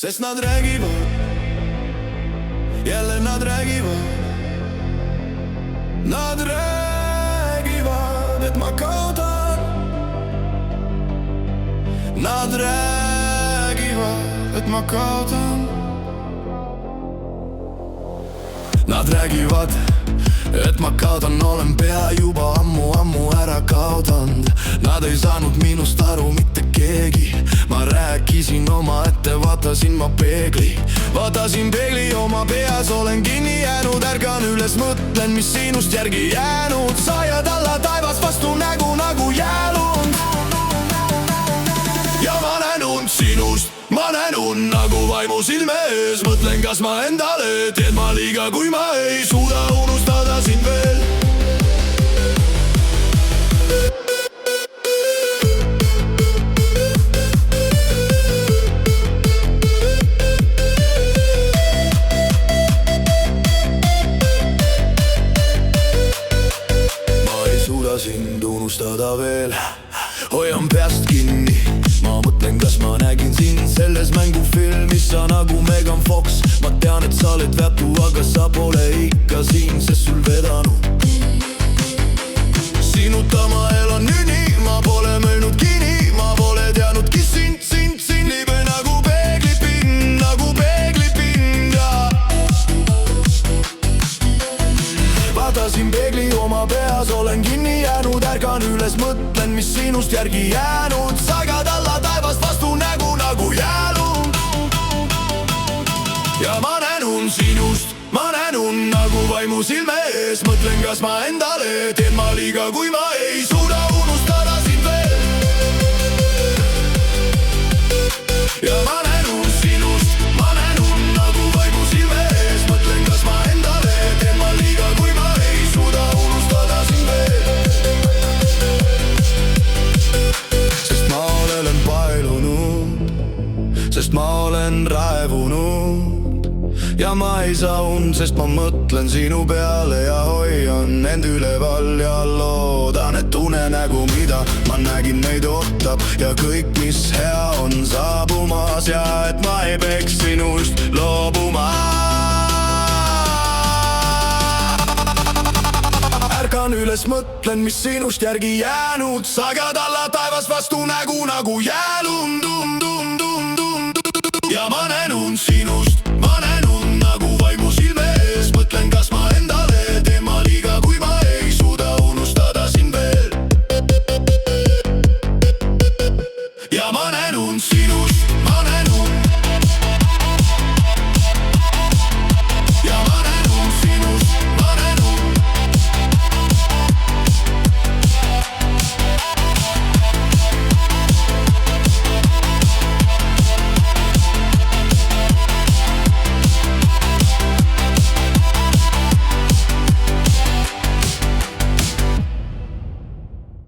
Sest nad räägivad, jälle nad räägivad. Nad räägivad, et ma kaotan. Nad räägivad, et ma kaotan. Nad räägivad, et ma kaotan, olen pea juba ammu ära kaotanud. Nad ei saanud minust aru mitte keegi. Ma rääkisin omaette, vaatasin ma peegli. Vaatasin peegli oma peas, olen kinni jäänud. Ärgan üles, mõtlen, mis sinust järgi jäänud. Saiad alla taevas vastu nägu nagu jäälund. Ja ma näen und sinust, ma näen und nagu vaimu silme ees. Mõtlen, kas ma endale teed ma liiga, kui ma ei suuda unustada sind veel. Sind unustada veel, hoian peast kinni. Ma mõtlen, kas ma nägin sind selles mängufilmis. Sa nagu Megan Fox, ma tean, et sa oled vätu, aga sa pole ikka siin, sest sul vedanud. Sinuta ma elan nüüd nii, ma pole möönud kinni. Ma pole teadnudki sind libe nagu peeglipind, nagu peeglipind ja vaatasin peegli oma peas, olen kinni jäänud. Ärgan üles, mõtlen, mis sinust järgi jäänud. Sagad alla taevast vastu nägu nagu jäälund. Ja ma näen und sinust, ma näen und nagu vaimu silme ees. Mõtlen, kas ma endale teen ma liiga, kui ma ei suuda unustada sind veel. Ja ma näen und sinust, ma näen und nagu vaimu silme ees. Mõtlen, kas ma endale teen ma liiga, kui ma ei suuda unustada sind veel. Sest ma olen paelunud, sest ma olen raevunud. Ja ma ei saa und, sest ma mõtlen sinu peale ja hoian end üleval ja loodan, et unenägu, mida ma nägin, neid ootab. Ja kõik, mis hea on saabumas ja et ma ei peaks sinust loobuma. Ärkan üles, mõtlen, mis sinust järgi jäänud. Sagad alla taevas vastu nägu nagu jäälund.